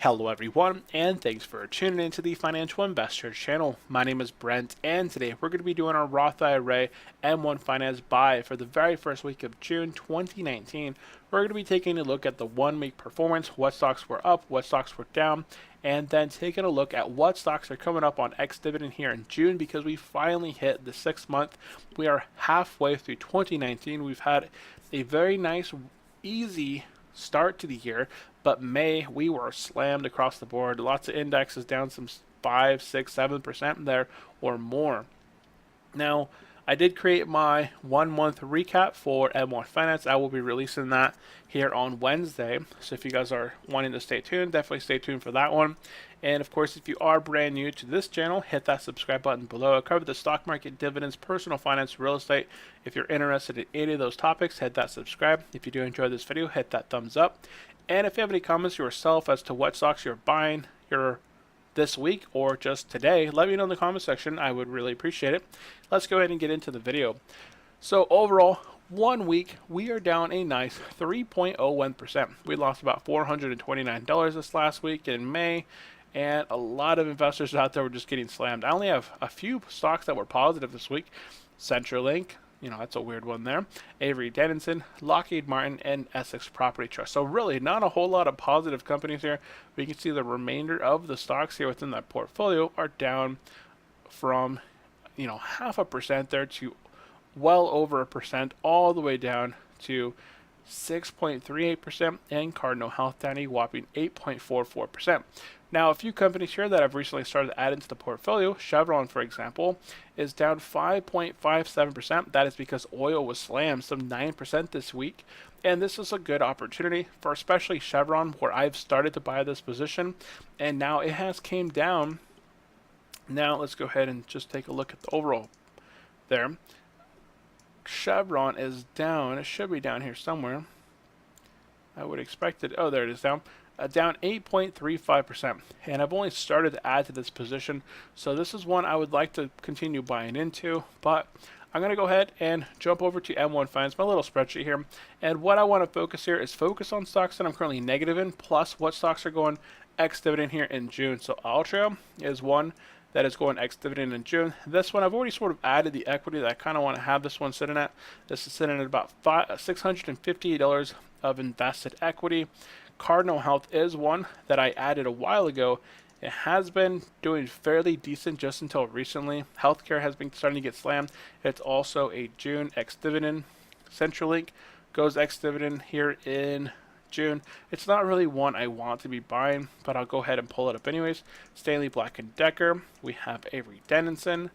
Hello everyone, and thanks for tuning into the Financial Investor channel. My name is Brent, and today we're going to be doing our Roth IRA M1 Finance buy for the very first week of June 2019. We're going to be taking a look at the 1 week performance, what stocks were up, what stocks were down, and then taking a look at what stocks are coming up on ex-dividend here in June because we finally hit the 6th month. We are halfway through 2019. We've had a very nice, easy start to the year, but May we were slammed across the board. Lots of indexes down some 5, 6, 7% there or more. Now, I did create my 1 month recap for M1 Finance. I will be releasing that here on Wednesday. So if you guys are wanting to stay tuned, definitely stay tuned for that one. And of course, if you are brand new to this channel, hit that subscribe button below. I cover the stock market, dividends, personal finance, real estate. If you're interested in any of those topics, hit that subscribe. If you do enjoy this video, hit that thumbs up. And if you have any comments yourself as to what stocks you're buying, this week or just today, let me know in the comment section. I would really appreciate it. Let's go ahead and get into the video. So overall, 1 week, we are down a nice 3.01%. We lost about $429 this last week in May, and a lot of investors out there were just getting slammed. I only have a few stocks that were positive this week. CenturyLink, that's a weird one there. Avery Dennison, Lockheed Martin, and Essex Property Trust. So really not a whole lot of positive companies here. We can see the remainder of the stocks here within that portfolio are down from, 0.5% there to well over 1%, all the way down to 6.38%, and Cardinal Health down a whopping 8.44%. Now, a few companies here that I've recently started to add into the portfolio, Chevron, for example, is down 5.57%. That is because oil was slammed some 9% this week. And this is a good opportunity for especially Chevron, where I've started to buy this position. And now it has came down. Now, let's go ahead and just take a look at the overall there. Chevron is down. It should be down here somewhere. I would expect it. Oh, there it is down. Down 8.35%, and I've only started to add to this position, so this is one I would like to continue buying into, but I'm going to go ahead and jump over to M1 Finance, my little spreadsheet here, and what I want to focus here is focus on stocks that I'm currently negative in, plus what stocks are going ex-dividend here in June. So Altria is one that is going ex-dividend in June. This one, I've already sort of added the equity that I kind of want to have this one sitting at. This is sitting at about $658 of invested equity. Cardinal Health is one that I added a while ago. It has been doing fairly decent just until recently. Healthcare has been starting to get slammed. It's also a June ex-dividend. CenturyLink goes ex-dividend here in June. It's not really one I want to be buying, but I'll go ahead and pull it up anyways. Stanley Black & Decker. We have Avery Dennison.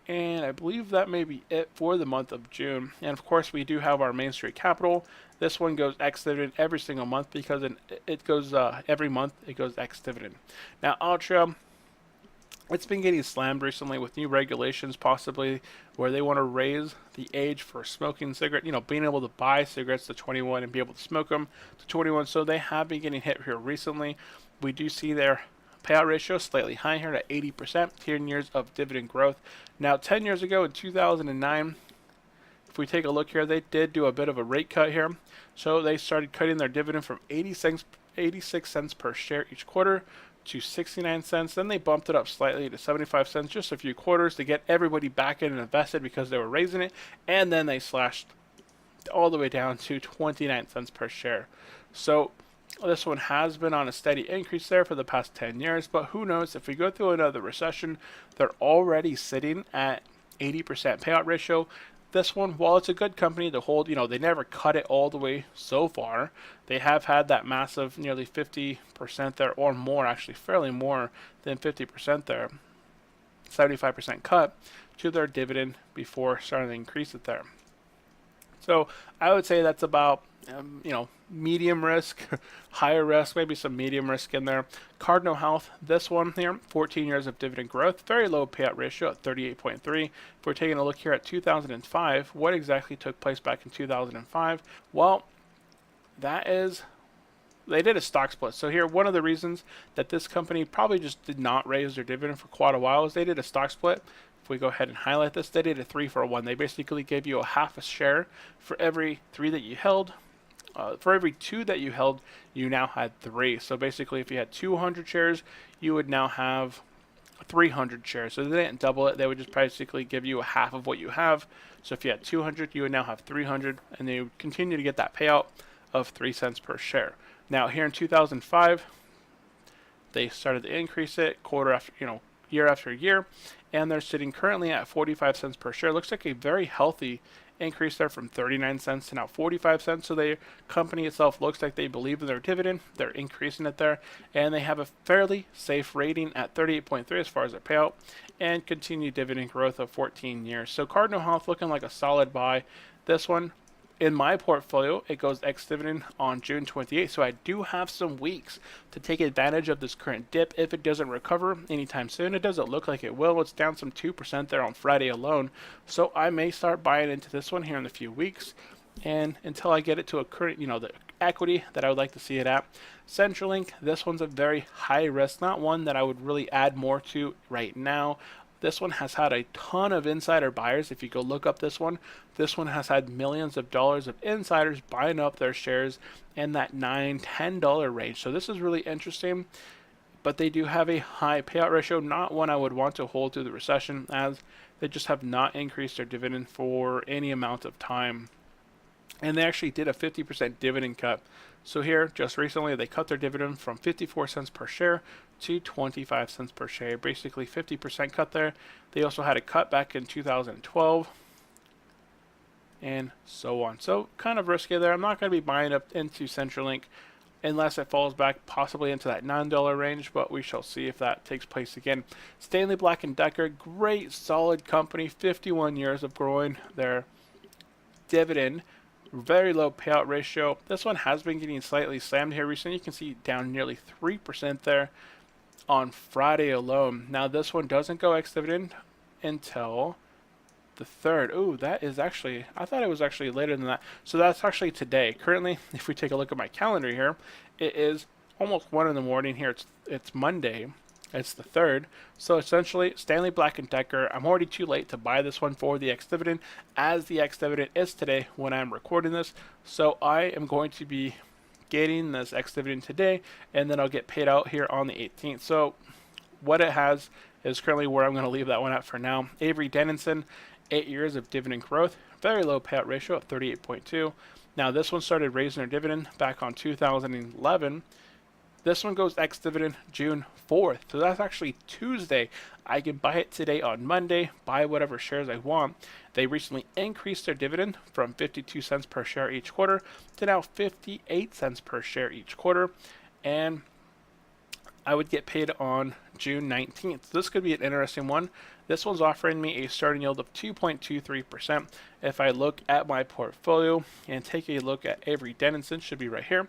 And I believe that may be it for the month of June. And of course, we do have our Main Street Capital. This one goes ex-dividend every single month because it goes every month. It goes ex-dividend. Now, Altria, it's been getting slammed recently with new regulations, possibly where they want to raise the age for smoking cigarette. Being able to buy cigarettes to 21 and be able to smoke them to 21. So they have been getting hit here recently. We do see their payout ratio slightly high here at 80%, 10 years of dividend growth. Now, 10 years ago in 2009, if we take a look here, they did do a bit of a rate cut here. So they started cutting their dividend from 86 cents per share each quarter to 69 cents. Then they bumped it up slightly to 75 cents, just a few quarters to get everybody back in and invested because they were raising it. And then they slashed all the way down to 29 cents per share. So this one has been on a steady increase there for the past 10 years, but who knows, if we go through another recession, they're already sitting at 80% payout ratio. This one, while it's a good company to hold, they never cut it all the way so far. They have had that massive nearly 50% there, or more, actually fairly more than 50% there, 75% cut to their dividend before starting to increase it there. So I would say that's about medium risk, higher risk, maybe some medium risk in there. Cardinal Health, this one here, 14 years of dividend growth, very low payout ratio at 38.3. If we're taking a look here at 2005, what exactly took place back in 2005? Well, they did a stock split. So here, one of the reasons that this company probably just did not raise their dividend for quite a while is they did a stock split. If we go ahead and highlight this, they did a 3-for-1. They basically gave you a half a share for every 3 that you held. for every 2 that you held, you now had 3. So basically, if you had 200 shares, you would now have 300 shares. So they didn't double it. They would just basically give you a half of what you have. So if you had 200, you would now have 300, and they would continue to get that payout of 3 cents per share. Now here in 2005, they started to increase it quarter after, year after year, and they're sitting currently at 45 cents per share. Looks like a very healthy increase there from 39 cents to now 45 cents. So the company itself looks like they believe in their dividend. They're increasing it there, and they have a fairly safe rating at 38.3 as far as their payout, and continued dividend growth of 14 years. So Cardinal Health looking like a solid buy. This one, in my portfolio, it goes ex-dividend on June 28th, so I do have some weeks to take advantage of this current dip if it doesn't recover anytime soon. It doesn't look like it will. It's down some 2% there on Friday alone, so I may start buying into this one here in a few weeks, and until I get it to a current, the equity that I would like to see it at. CenturyLink, this one's a very high risk, not one that I would really add more to right now. This one has had a ton of insider buyers. If you go look up this one has had millions of dollars of insiders buying up their shares in that $9, $10 range. So this is really interesting, but they do have a high payout ratio, not one I would want to hold through the recession, as they just have not increased their dividend for any amount of time. And they actually did a 50% dividend cut. So here, just recently, they cut their dividend from 54 cents per share to 25 cents per share. Basically 50% cut there. They also had a cut back in 2012 and so on. So kind of risky there. I'm not going to be buying up into CenturyLink unless it falls back possibly into that $9 range, but we shall see if that takes place again. Stanley Black & Decker, great solid company, 51 years of growing their dividend. Very low payout ratio. This one has been getting slightly slammed here recently. You can see down nearly 3% there on Friday alone. Now this one doesn't go ex-dividend until the 3rd. Ooh, that is actually, I thought it was actually later than that. So that's actually today. Currently, if we take a look at my calendar here, it is almost 1 in the morning here. It's Monday. It's the 3rd. So essentially, Stanley Black & Decker, I'm already too late to buy this one for the ex-dividend, as the ex-dividend is today when I'm recording this. So I am going to be getting this ex-dividend today, and then I'll get paid out here on the 18th. So what it has is currently where I'm going to leave that one at for now. Avery Dennison, 8 years of dividend growth, very low payout ratio at 38.2. Now this one started raising their dividend back on 2011. This one goes ex-dividend June 4th. So that's actually Tuesday. I can buy it today on Monday, buy whatever shares I want. They recently increased their dividend from 52 cents per share each quarter to now 58 cents per share each quarter. And I would get paid on June 19th. This could be an interesting one. This one's offering me a starting yield of 2.23%. If I look at my portfolio and take a look at Avery Dennison, should be right here,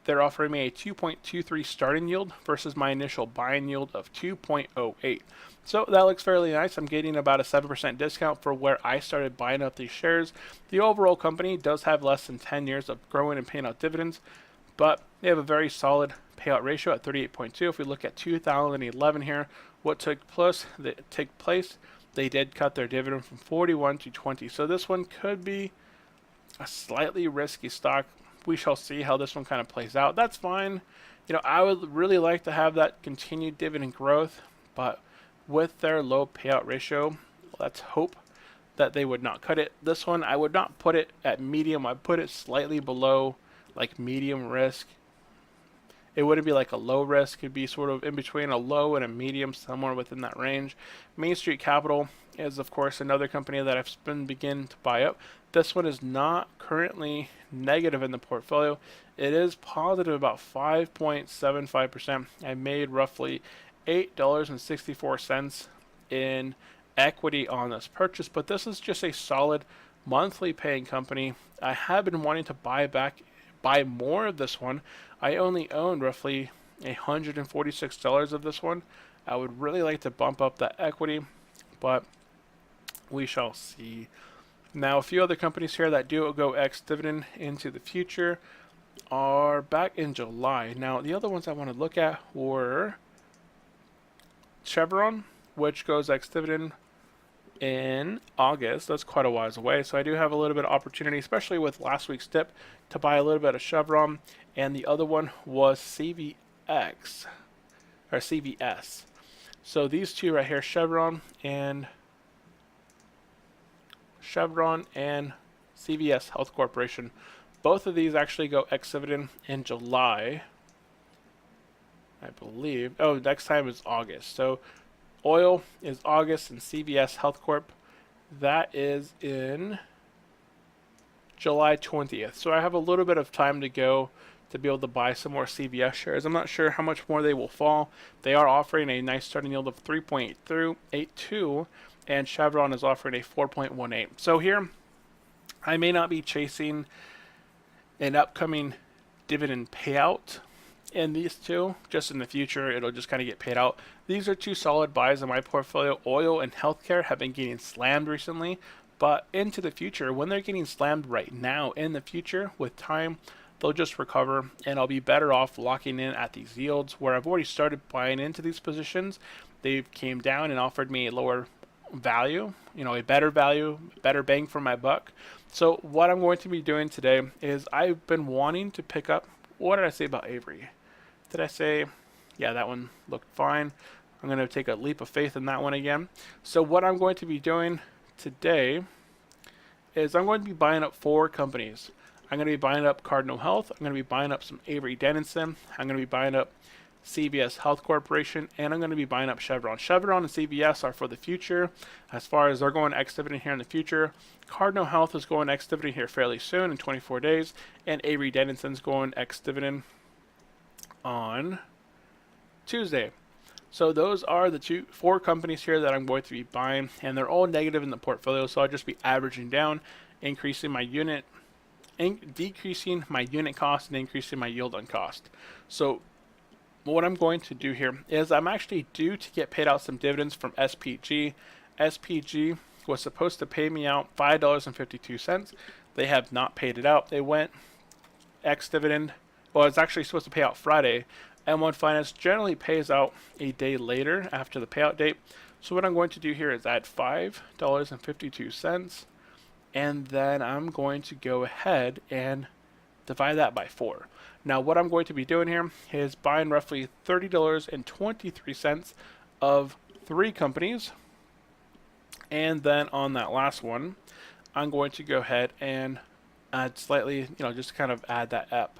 they're offering me a 2.23 starting yield versus my initial buying yield of 2.08. So that looks fairly nice. I'm getting about a 7% discount for where I started buying up these shares. The overall company does have less than 10 years of growing and paying out dividends, but they have a very solid payout ratio at 38.2. If we look at 2011 here, what took place, they did cut their dividend from 41 to 20. So this one could be a slightly risky stock. We shall see how this one kind of plays out. That's fine. I would really like to have that continued dividend growth, but with their low payout ratio, let's hope that they would not cut it. This one, I would not put it at medium. I'd put it slightly below, like medium risk. It wouldn't be like a low risk. It'd be sort of in between a low and a medium, somewhere within that range. Main Street Capital is, of course, another company that I've been beginning to buy up. This one is not currently negative in the portfolio. It is positive about 5.75%. I made roughly $8.64 in equity on this purchase, but this is just a solid monthly paying company. I have been wanting to buy more of this one. I only own roughly $146 of this one. I would really like to bump up that equity, but we shall see. Now, a few other companies here that do go ex-dividend into the future are back in July. Now, the other ones I want to look at were Chevron, which goes ex-dividend in August. That's quite a while away. So I do have a little bit of opportunity, especially with last week's dip, to buy a little bit of Chevron. And the other one was CVX or CVS. So these two right here, Chevron and CVS Health Corporation. Both of these actually go ex-dividend in July, I believe. Oh, next time is August. So oil is August, and CVS Health Corp, that is in July 20th. So I have a little bit of time to go to be able to buy some more CVS shares. I'm not sure how much more they will fall. They are offering a nice starting yield of 3.82, and Chevron is offering a 4.18. So here, I may not be chasing an upcoming dividend payout in these two. Just in the future, it'll just kind of get paid out. These are two solid buys in my portfolio. Oil and healthcare have been getting slammed recently, but into the future, when they're getting slammed right now, in the future, with time, they'll just recover, and I'll be better off locking in at these yields where I've already started buying into these positions. They came down and offered me a lower value, a better value, better bang for my buck. So what I'm going to be doing today is I've been wanting to pick up, what did I say about Avery? Did I say, yeah, that one looked fine. I'm going to take a leap of faith in that one again. So what I'm going to be doing today is I'm going to be buying up 4 companies. I'm going to be buying up Cardinal Health. I'm going to be buying up some Avery Dennison. I'm going to be buying up CVS Health Corporation, and I'm going to be buying up Chevron. Chevron and CVS are for the future, as far as they're going ex-dividend here in the future. Cardinal Health is going ex-dividend here fairly soon in 24 days, and Avery Dennison's going ex-dividend on Tuesday. So those are the 4 companies here that I'm going to be buying, and they're all negative in the portfolio, so I'll just be averaging down, decreasing my unit cost and increasing my yield on cost. So what I'm going to do here is I'm actually due to get paid out some dividends from SPG. SPG was supposed to pay me out $5.52. They have not paid it out. They went ex-dividend. Well, it's actually supposed to pay out Friday. M1 Finance generally pays out a day later after the payout date. So what I'm going to do here is add $5.52, and then I'm going to go ahead and divide that by 4. Now what I'm going to be doing here is buying roughly $30.23 of 3 companies, and then on that last one I'm going to go ahead and add slightly, just kind of add that up.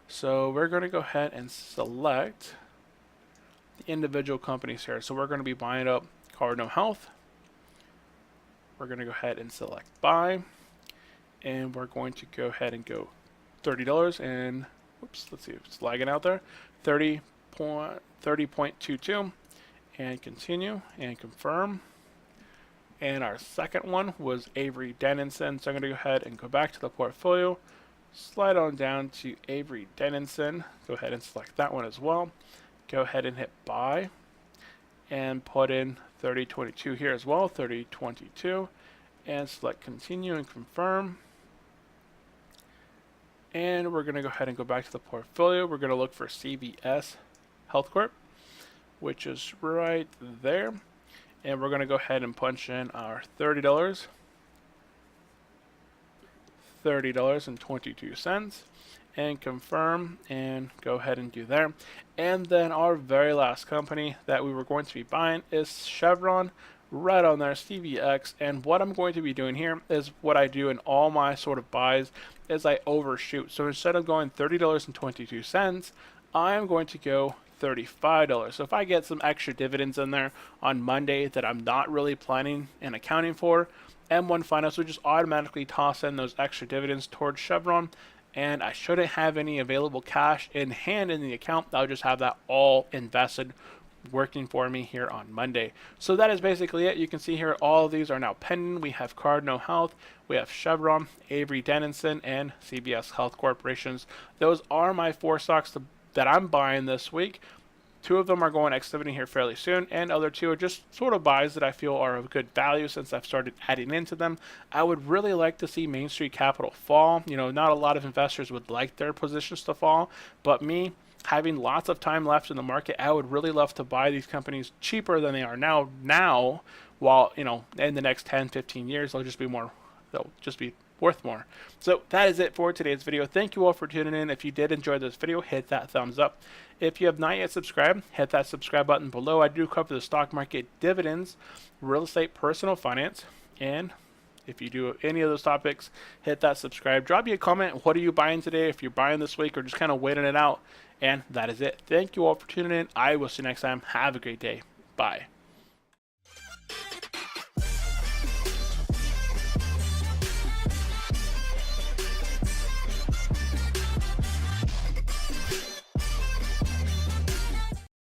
So we're going to go ahead and select the individual companies here. So we're going to be buying up Cardinal Health. We're going to go ahead and select buy, and we're going to go ahead and go $30 and whoops, let's see if it's lagging out there. 30.22, and continue and confirm. And our second one was Avery Dennison. So I'm going to go ahead and go back to the portfolio, slide on down to Avery Dennison. Go ahead and select that one as well. Go ahead and hit buy and put in 30.22 here as well, 30.22, and select continue and confirm. And we're going to go ahead and go back to the portfolio. We're going to look for CVS Health Corp, which is right there. And we're going to go ahead and punch in our $30.22, and confirm, and go ahead and do there. And then our very last company that we were going to be buying is Chevron, right on there, CVX. And what I'm going to be doing here is what I do in all my sort of buys is I overshoot. So instead of going $30.22, I am going to go $35. So if I get some extra dividends in there on Monday that I'm not really planning and accounting for, M1 Finance will just automatically toss in those extra dividends towards Chevron, and I shouldn't have any available cash in hand in the account. I'll just have that all invested, working for me here on Monday. So that is basically it. You can see here all of these are now pending. We have Cardinal Health, we have Chevron, Avery Dennison, and CVS Health Corporations. Those are my 4 stocks that I'm buying this week. 2 of them are going ex-dividend here fairly soon, and other 2 are just sort of buys that I feel are of good value since I've started adding into them. I would really like to see Main Street Capital fall. Not a lot of investors would like their positions to fall, but me, having lots of time left in the market, I would really love to buy these companies cheaper than they are now while, in the next 10, 15 years, they'll just be worth more. So that is it for today's video. Thank you all for tuning in. If you did enjoy this video, hit that thumbs up. If you have not yet subscribed, hit that subscribe button below. I do cover the stock market, dividends, real estate, personal finance, and if you do any of those topics, hit that subscribe. Drop me a comment. What are you buying today? If you're buying this week or just kind of waiting it out. And that is it. Thank you all for tuning in. I will see you next time. Have a great day. Bye.